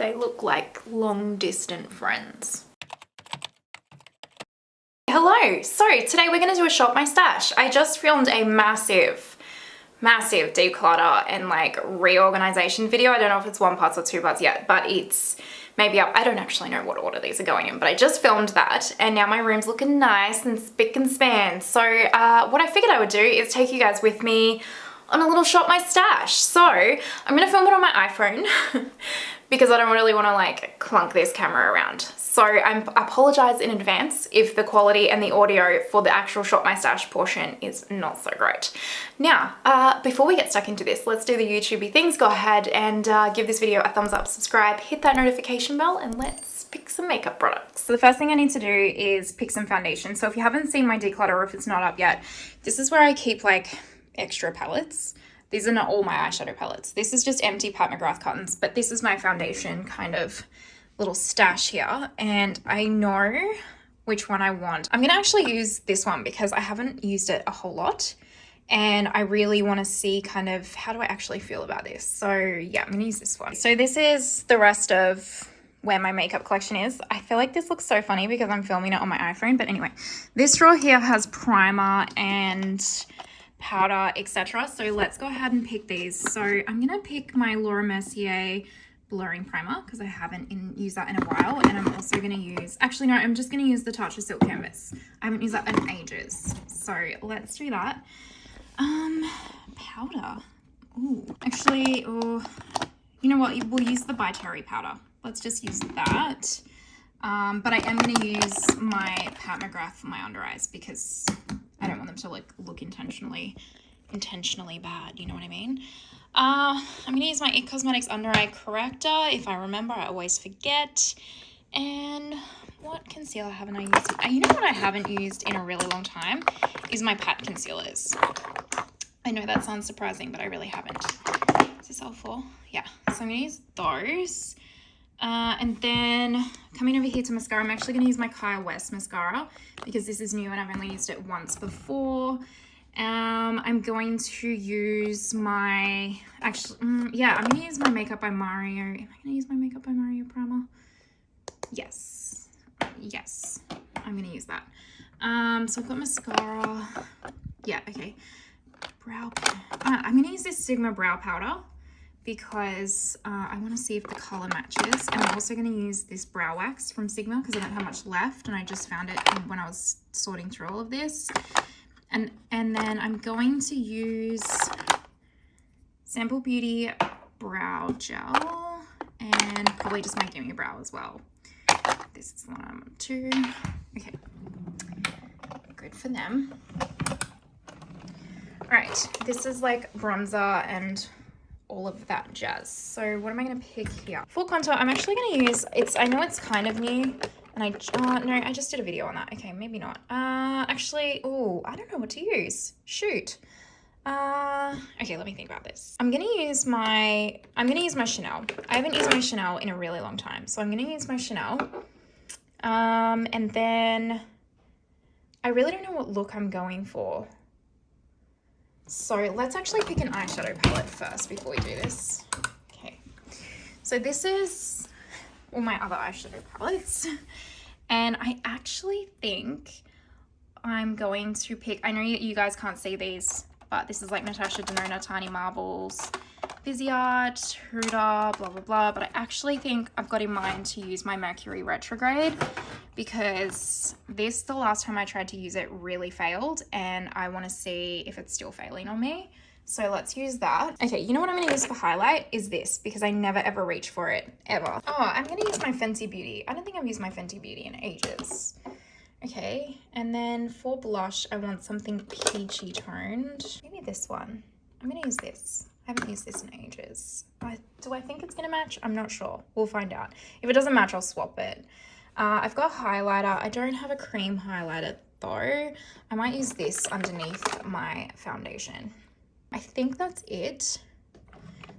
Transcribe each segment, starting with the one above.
They look like long distant friends. Hello, so today we're gonna do a shop my stash. I just filmed a massive declutter and like reorganization video. I don't know if it's 1 part or 2 parts yet, but it's maybe up. I don't actually know what order these are going in, but I just filmed that and now my room's looking nice and spick and span. So what I figured I would do is take you guys with me on a little shop my stash. So I'm gonna film it on my iPhone because I don't really want to like clunk this camera around. So I apologize in advance if the quality and the audio for the actual shop my stash portion is not so great. Now, before we get stuck into this, let's do the YouTubey things. Go ahead and give this video a thumbs up, subscribe, hit that notification bell, and let's pick some makeup products. So the first thing I need to do is pick some foundation. So if you haven't seen my declutter or if it's not up yet, this is where I keep like extra palettes. These are not all my eyeshadow palettes. This is just empty Pat McGrath cottons, but this is my foundation kind of little stash here, and I know which one I want. I'm gonna actually use this one because I haven't used it a whole lot and I really want to see kind of how do I actually feel about this. So yeah, I'm gonna use this one. So this is the rest of where my makeup collection is. I feel like this looks so funny because I'm filming it on my iPhone, but anyway, this drawer here has primer and powder, etc. So let's go ahead and pick these. So I'm gonna pick my Laura Mercier blurring primer because I haven't used that in a while, and I'm also going to use, actually no, I'm just going to use the Touch of Silk Canvas. I haven't used that in ages, so let's do that. Powder. Ooh, actually, oh, you know what, we'll use the By Terry powder. Let's just use that. But I am going to use my Pat McGrath for my under eyes because I don't want them to like look intentionally bad, you know what I mean? I'm going to use my IT Cosmetics Under Eye Corrector. If I remember, I always forget. And what concealer haven't I used? You know what I haven't used in a really long time is my Pat Concealers. I know that sounds surprising, but I really haven't. Is this L4? Yeah. So I'm going to use those. And then coming over here to mascara, I'm actually going to use my Kyle West mascara because this is new and I've only used it once before. I'm going to use my, yeah, I'm going to use my Makeup by Mario. Am I going to use my Makeup by Mario primer? Yes. Yes. I'm going to use that. So I've got mascara. Yeah, okay. I'm going to use this Sigma brow powder because I want to see if the color matches. And I'm also going to use this brow wax from Sigma because I don't have much left and I just found it when I was sorting through all of this. And then I'm going to use Sample Beauty Brow Gel and probably just my Gimme Brow as well. This is the one I'm up to. Okay, good for them. All right, this is like bronzer and all of that jazz. So what am I going to pick here? Full contour, I'm actually going to use, I know it's kind of new. And no, I just did a video on that. Okay, maybe not. Actually, oh, I don't know what to use. Shoot. Okay, let me think about this. I'm gonna use my Chanel. I haven't used my Chanel in a really long time, so I'm gonna use my Chanel. And then I really don't know what look I'm going for. So let's actually pick an eyeshadow palette first before we do this. Okay. So this is all my other eyeshadow palettes, and I actually think I'm going to pick, I know you guys can't see these, but this is like Natasha Denona Tiny Marbles, Viseart, Huda, blah blah blah, but I actually think I've got in mind to use my Mercury Retrograde because the last time I tried to use it really failed and I want to see if it's still failing on me. So let's use that. Okay, you know what I'm going to use for highlight is this because I never ever reach for it, ever. Oh, I'm going to use my Fenty Beauty. I don't think I've used my Fenty Beauty in ages. Okay, and then for blush, I want something peachy toned. Maybe this one. I'm going to use this. I haven't used this in ages. Do I think it's going to match? I'm not sure. We'll find out. If it doesn't match, I'll swap it. I've got highlighter. I don't have a cream highlighter though. I might use this underneath my foundation. I think that's it.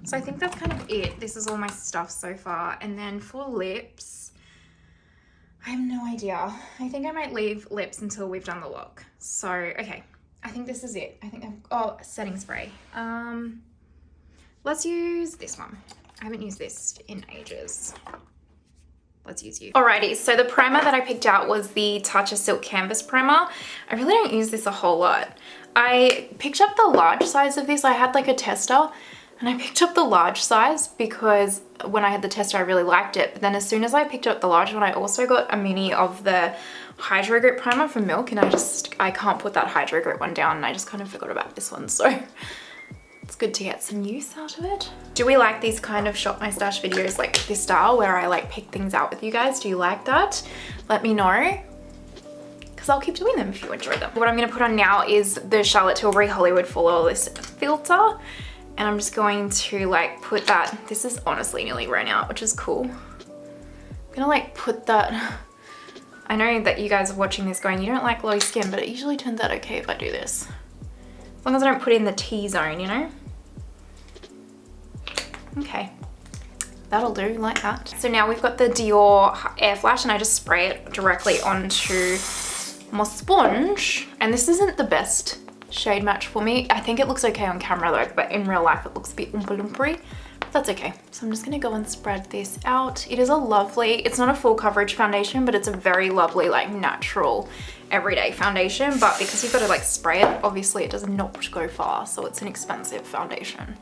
So I think that's kind of it. This is all my stuff so far. And then for lips, I have no idea. I think I might leave lips until we've done the look. So, okay. I think this is it. I think setting spray. Let's use this one. I haven't used this in ages. Let's use you. Alrighty, so the primer that I picked out was the Tatcha Silk Canvas Primer. I really don't use this a whole lot. I picked up the large size of this. I had like a tester and I picked up the large size because when I had the tester I really liked it. But then as soon as I picked up the large one, I also got a mini of the Hydro Grip Primer from Milk, and I can't put that Hydro Grip one down, and I just kind of forgot about this one. So it's good to get some use out of it. Do we like these kind of shop my stash videos like this style where I like pick things out with you guys? Do you like that? Let me know, because I'll keep doing them if you enjoy them. What I'm going to put on now is the Charlotte Tilbury Hollywood Flawless Filter, and I'm just going to like put that. This is honestly nearly run out, which is cool. I'm gonna like put that. I know that you guys are watching this going, you don't like glowy skin, but it usually turns out okay if I do this. As long as I don't put it in the T-zone, you know? Okay, that'll do, like that. So now we've got the Dior Air Flash, and I just spray it directly onto my sponge. And this isn't the best shade match for me. I think it looks okay on camera though, but in real life it looks a bit oompa-loompery. That's okay. So I'm just gonna go and spread this out. It is a lovely, it's not a full coverage foundation, but it's a very lovely, like natural, everyday foundation. But because you've got to like spray it, obviously it does not go far. So it's an expensive foundation.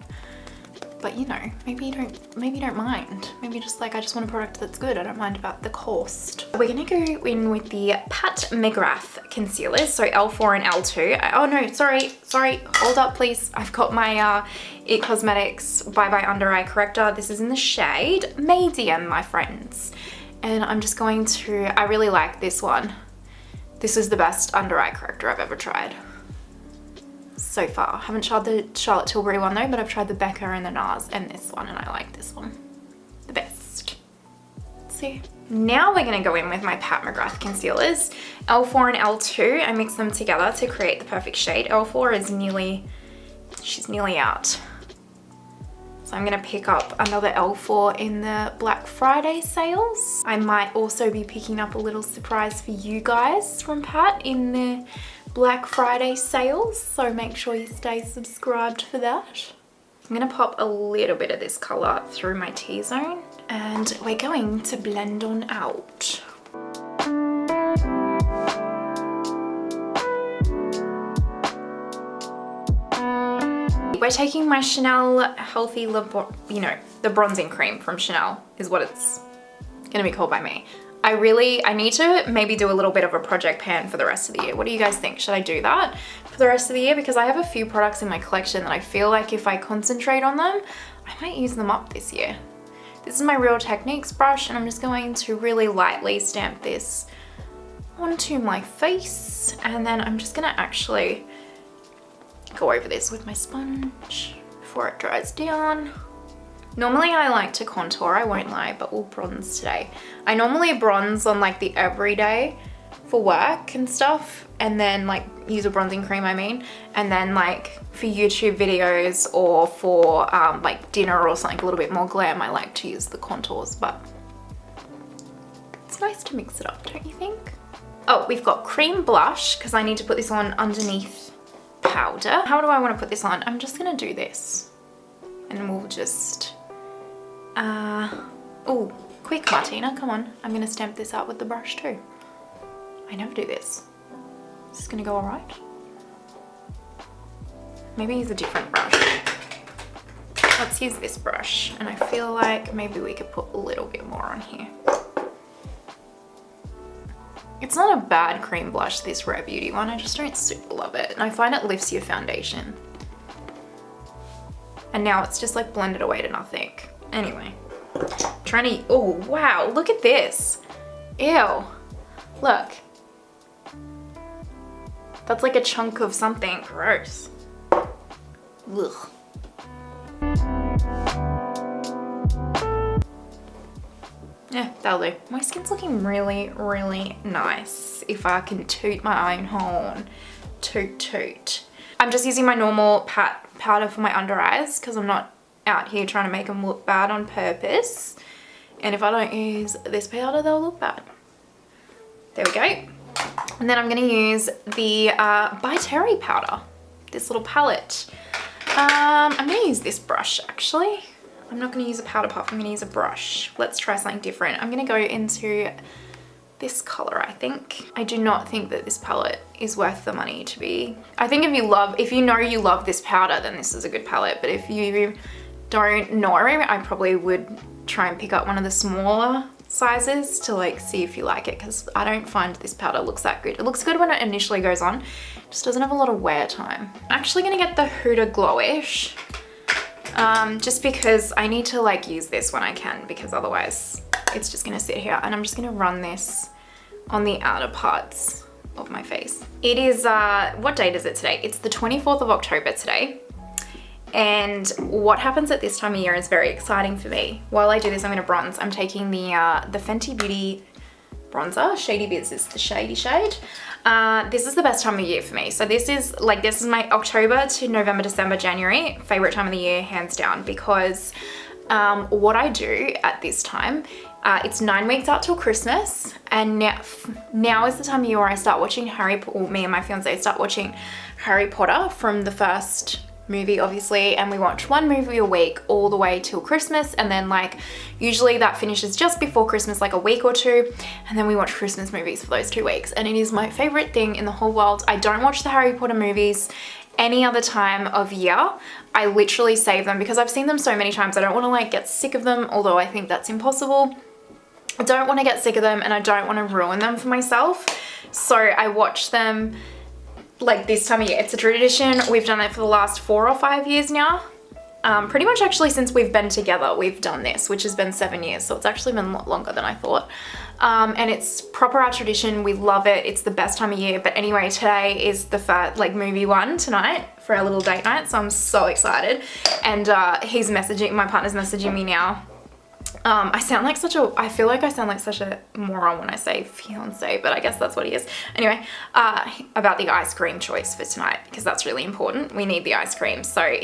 But you know, maybe you don't mind. Maybe just like, I just want a product that's good. I don't mind about the cost. We're gonna go in with the Pat Mcgrath Concealers. So L4 and L2. Oh no, sorry, hold up please. I've got my It Cosmetics Bye Bye Under Eye Corrector. This is in the shade Medium, my friends. And I'm just going to, I really like this one. This is the best under eye corrector I've ever tried so far. I haven't tried the Charlotte Tilbury one though, but I've tried the Becca and the NARS and this one, and I like this one the best. Let's see. Now we're gonna go in with my Pat Mcgrath concealers, L4 and L2. I mix them together to create the perfect shade. L4 is she's nearly out. So I'm gonna pick up another L4 in the Black Friday sales. I might also be picking up a little surprise for you guys from Pat in the Black Friday sales, so make sure you stay subscribed for that. I'm gonna pop a little bit of this color through my T-zone, and we're going to blend on out. We're taking my Chanel Healthy, you know, the bronzing cream from Chanel is what it's gonna be called by me. I need to maybe do a little bit of a project pan for the rest of the year. What do you guys think? Should I do that for the rest of the year? Because I have a few products in my collection that I feel like if I concentrate on them, I might use them up this year. This is my Real Techniques brush, and I'm just going to really lightly stamp this onto my face. And then I'm just gonna actually go over this with my sponge before it dries down. Normally I like to contour, I won't lie, but we'll bronze today. I normally bronze on like the everyday for work and stuff, and then like use a bronzing cream, and then like for YouTube videos or for like dinner or something a little bit more glam, I like to use the contours, but it's nice to mix it up, don't you think? Oh, we've got cream blush because I need to put this on underneath powder. How do I want to put this on? I'm just gonna do this and we'll just oh, quick Martina, come on. I'm gonna stamp this out with the brush too. I never do this. Is this gonna go all right? Maybe use a different brush. Let's use this brush, and I feel like maybe we could put a little bit more on here. It's not a bad cream blush, this Rare Beauty one. I just don't super love it, and I find it lifts your foundation. And now it's just like blended away to nothing. Anyway, trying to, oh wow, look at this. Ew, look. That's like a chunk of something gross. Ugh. Yeah, that'll do. My skin's looking really, really nice. If I can toot my own horn. Toot toot. I'm just using my normal Pat powder for my under eyes because I'm not out here trying to make them look bad on purpose. And if I don't use this powder, they'll look bad. There we go. And then I'm going to use the By Terry powder, this little palette. I'm going to use this brush actually. I'm not going to use a powder puff. I'm going to use a brush. Let's try something different. I'm going to go into this color, I think. I do not think that this palette is worth the money to be. I think if you know you love this powder, then this is a good palette. But if you don't know, I probably would try and pick up one of the smaller sizes to like see if you like it, because I don't find this powder looks that good. It looks good when it initially goes on, it just doesn't have a lot of wear time. I'm actually gonna get the Huda Glowish, just because I need to like use this when I can, because otherwise it's just gonna sit here. And I'm just gonna run this on the outer parts of my face. It is, what date is it today? It's the 24th of October today. And what happens at this time of year is very exciting for me. While I do this, I'm gonna bronze. I'm taking the Fenty Beauty bronzer. Shady Biz is the shady shade. This is the best time of year for me. So this is my October to November, December, January favorite time of the year, hands down, because what I do at this time, it's 9 weeks out till Christmas, and now is the time of year where I start watching me and my fiance start watching Harry Potter from the first movie, obviously, and we watch one movie a week all the way till Christmas, and then like usually that finishes just before Christmas, like a week or two, and then we watch Christmas movies for those 2 weeks, and it is my favorite thing in the whole world. I don't watch the Harry Potter movies any other time of year. I literally save them because I've seen them so many times. I don't want to like get sick of them, although I think that's impossible. I don't want to get sick of them, and I don't want to ruin them for myself, so I watch them like this time of year. It's a tradition. We've done it for the last 4 or 5 years now. Pretty much actually since we've been together, we've done this, which has been 7 years. So it's actually been a lot longer than I thought. And it's proper our tradition. We love it. It's the best time of year. But anyway, today is the movie one tonight for our little date night. So I'm so excited. And my partner's messaging me now. I feel like I sound like such a moron when I say fiance, but I guess that's what he is. Anyway, about the ice cream choice for tonight, because that's really important. We need the ice cream. So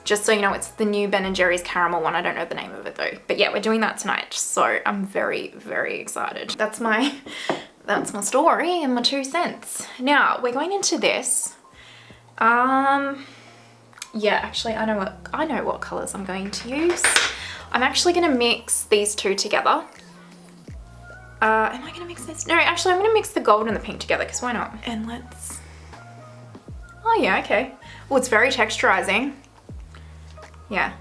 just so you know, it's the new Ben & Jerry's caramel one. I don't know the name of it though, but yeah, we're doing that tonight. So I'm very, very excited. That's my story and my 2 cents. Now we're going into this. Yeah, actually I know what colors I'm going to use. I'm actually going to mix these two together. Am I going to mix this? No, actually I'm going to mix the gold and the pink together, because why not? And let's... Oh yeah, okay. Well, it's very texturizing. Yeah.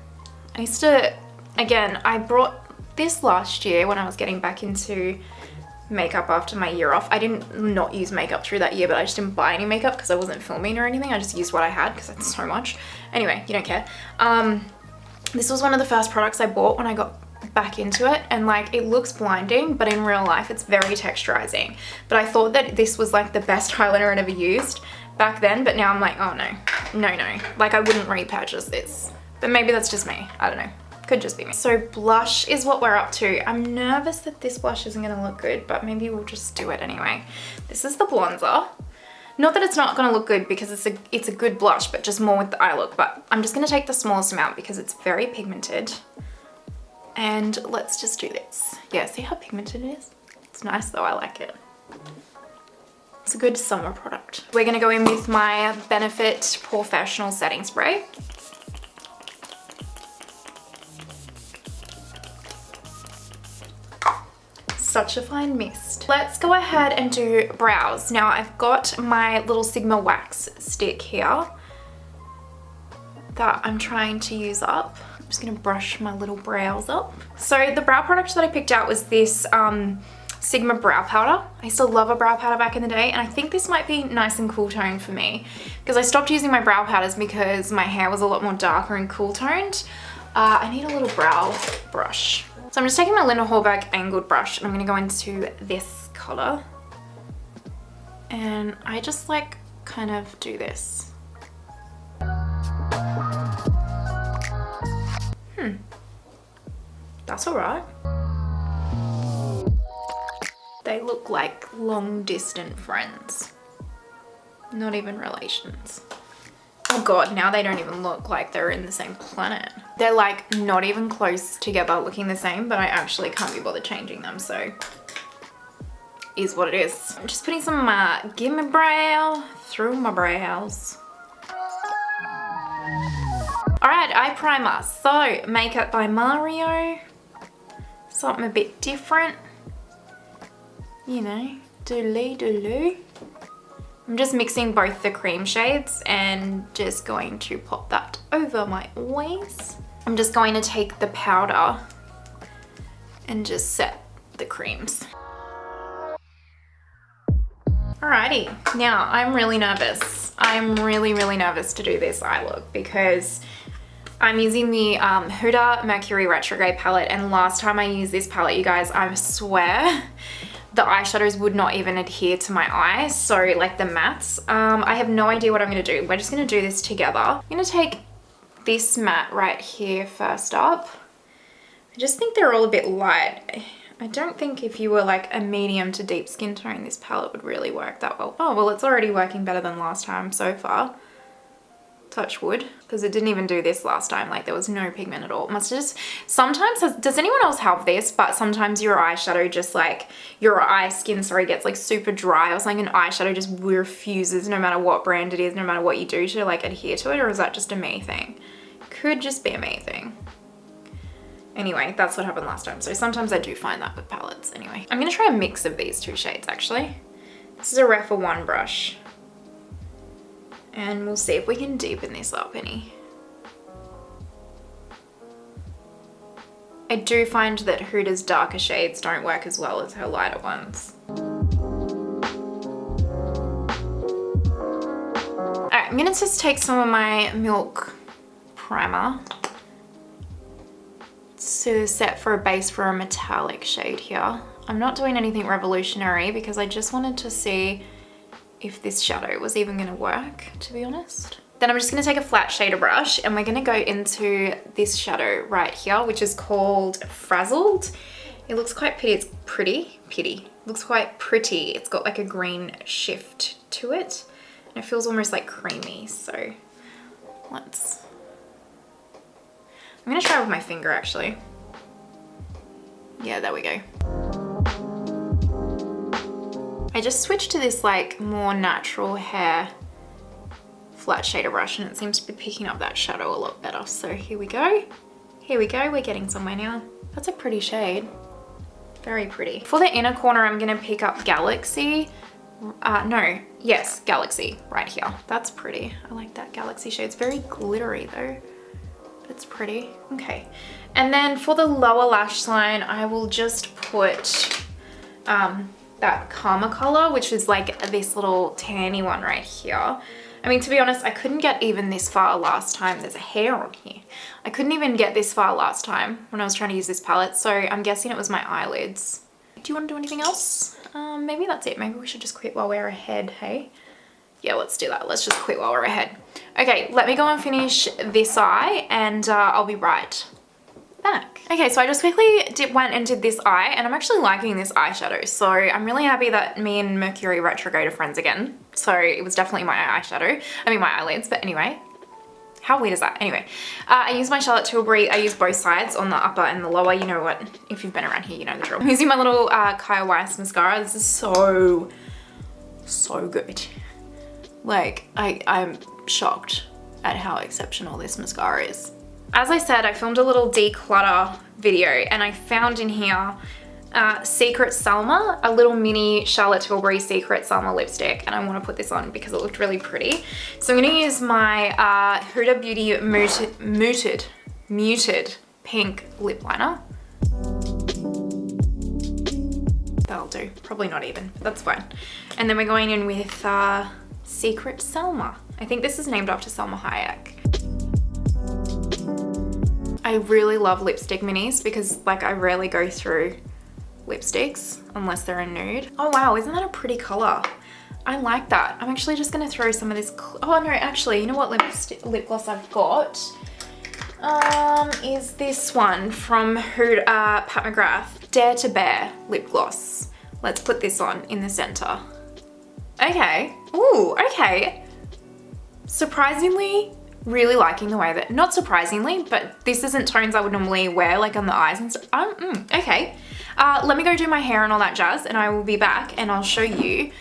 I used to... Again, I brought this last year when I was getting back into makeup after my year off. I didn't not use makeup through that year, but I just didn't buy any makeup because I wasn't filming or anything. I just used what I had because that's so much. Anyway, you don't care. This was one of the first products I bought when I got back into it, and like it looks blinding, but in real life it's very texturizing. But I thought that this was like the best highlighter I'd ever used back then, but now I'm like, oh no, like I wouldn't repurchase this. But maybe that's just me, I don't know, could just be me. So blush is what we're up to. I'm nervous that this blush isn't gonna look good, but maybe we'll just do it anyway. This is the Blonzer. Not that it's not gonna look good, because it's a good blush, but just more with the eye look. But I'm just gonna take the smallest amount because it's very pigmented. And let's just do this. Yeah, see how pigmented it is? It's nice though, I like it. It's a good summer product. We're gonna go in with my Benefit Porefessional setting spray. Such a fine mist. Let's go ahead and do brows. Now I've got my little Sigma wax stick here that I'm trying to use up. I'm just gonna brush my little brows up. So the brow product that I picked out was this Sigma brow powder. I used to love a brow powder back in the day, and I think this might be nice and cool toned for me, because I stopped using my brow powders because my hair was a lot more darker and cool toned. I need a little brow brush. So I'm just taking my Linda Hallberg angled brush, and I'm gonna go into this color. And I just like kind of do this. That's all right. They look like long distant friends. Not even relations. Oh god, now they don't even look like they're in the same planet. They're like not even close together looking the same, but I actually can't be bothered changing them, so is what it is. I'm just putting some Gimme Brow through my brows. Alright, right, eye primer. So, Makeup by Mario. Something a bit different. You know, doodly. I'm just mixing both the cream shades and just going to pop that over my eyes. I'm just going to take the powder and just set the creams. Alrighty, now I'm really nervous. I'm really nervous to do this eye look because I'm using the Huda Mercury Retrograde palette, and last time I used this palette, you guys, I swear the eyeshadows would not even adhere to my eyes. So like the mattes, I have no idea what I'm gonna do. We're just gonna do this together. I'm gonna take this matte right here first up. I just think they're all a bit light. I don't think if you were like a medium to deep skin tone, this palette would really work that well. Oh, well, it's already working better than last time so far. Touch wood, because it didn't even do this last time. Like there was no pigment at all. It must just, sometimes, does anyone else have this? But sometimes your eyeshadow just like, your eye skin, sorry, gets like super dry or something, and eyeshadow just refuses no matter what brand it is, no matter what you do to like adhere to it, or is that just a me thing? Could just be a me thing. Anyway, that's what happened last time. So sometimes I do find that with palettes. Anyway, I'm gonna try a mix of these two shades actually. This is a Refa 1 brush. And we'll see if we can deepen this up any. I do find that Huda's darker shades don't work as well as her lighter ones. Alright, I'm gonna just take some of my Milk primer to set for a base for a metallic shade here. I'm not doing anything revolutionary because I just wanted to see if this shadow was even gonna work, to be honest. Then I'm just gonna take a flat shader brush and we're gonna go into this shadow right here, which is called Frazzled. It looks quite pretty. It's pretty. Looks quite pretty. It's got like a green shift to it and it feels almost like creamy. So let's, I'm gonna try with my finger actually. Yeah, there we go. I just switched to this like more natural hair flat shader brush and it seems to be picking up that shadow a lot better. So here we go. Here we go, we're getting somewhere now. That's a pretty shade. Very pretty. For the inner corner, I'm gonna pick up Galaxy. Galaxy right here. That's pretty. I like that Galaxy shade. It's very glittery though. It's pretty. Okay. And then for the lower lash line, I will just put that Karma color, which is like this little tanny one right here. I mean, to be honest, I couldn't get even this far last time. There's a hair on here. I couldn't even get this far last time when I was trying to use this palette. So I'm guessing it was my eyelids. Do you want to do anything else? Maybe that's it. Maybe we should just quit while we're ahead, hey? Yeah, let's do that. Let's just quit while we're ahead. Okay, let me go and finish this eye and I'll be right back. Okay, so I just quickly went and did this eye and I'm actually liking this eyeshadow. So I'm really happy that me and Mercury Retrograde are friends again. So it was definitely my eyeshadow. I mean my eyelids, but anyway. How weird is that? Anyway, I use my Charlotte Tilbury. I use both sides on the upper and the lower. You know what? If you've been around here, you know the drill. I'm using my little Kaya Weiss mascara. This is so good. Like, I'm shocked at how exceptional this mascara is. As I said, I filmed a little declutter video and I found in here Secret Selma, a little mini Charlotte Tilbury Secret Selma lipstick, and I want to put this on because it looked really pretty. So I'm going to use my Huda Beauty muted pink lip liner. That'll do. Probably not even, but that's fine. And then we're going in with Secret Selma. I think this is named after Selma Hayek. I really love lipstick minis because like I rarely go through lipsticks unless they're a nude. Oh wow, isn't that a pretty color? I like that. I'm actually just gonna throw some of this, oh no, actually, you know what lip gloss I've got? Is this one from Pat McGrath, Dare to Bear lip gloss. Let's put this on in the center. Okay, ooh, okay. Surprisingly, really liking the way that, not surprisingly, but this isn't tones I would normally wear like on the eyes and stuff. Okay. Let me go do my hair and all that jazz and I will be back and I'll show you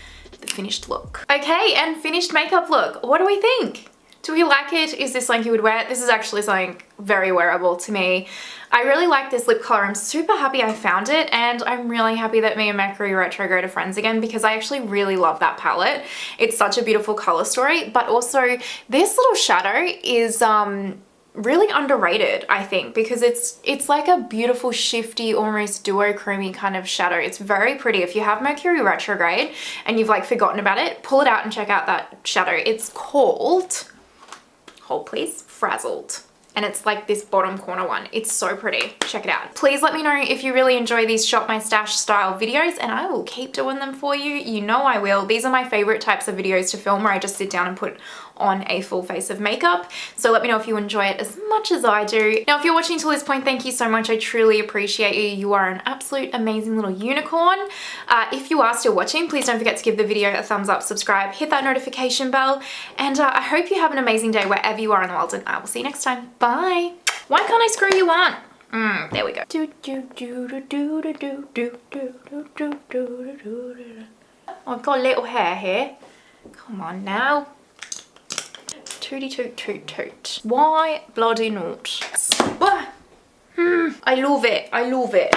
the finished look. Okay, and finished makeup look. What do we think? Do we like it? Is this something you would wear? This is actually something very wearable to me. I really like this lip color. I'm super happy I found it, and I'm really happy that me and Mercury Retrograde are friends again because I actually really love that palette. It's such a beautiful color story, but also this little shadow is really underrated, I think, because it's like a beautiful shifty, almost duochrome kind of shadow. It's very pretty. If you have Mercury Retrograde and you've like forgotten about it, pull it out and check out that shadow. It's called, hold please, Frazzled. And it's like this bottom corner one. It's so pretty. Check it out. Please let me know if you really enjoy these Shop My Stash style videos, and I will keep doing them for you. You know I will. These are my favorite types of videos to film, where I just sit down and put on a full face of makeup. So let me know if you enjoy it as much as I do. Now, if you're watching till this point, thank you so much. I truly appreciate you. You are an absolute amazing little unicorn. If you are still watching, please don't forget to give the video a thumbs up, subscribe, hit that notification bell, and I hope you have an amazing day wherever you are in the world, and I will see you next time. Bye. Why can't I screw you on? There we go. I've got a little hair here. Come on now. Tooty toot toot toot. Why bloody not? I love it. I love it.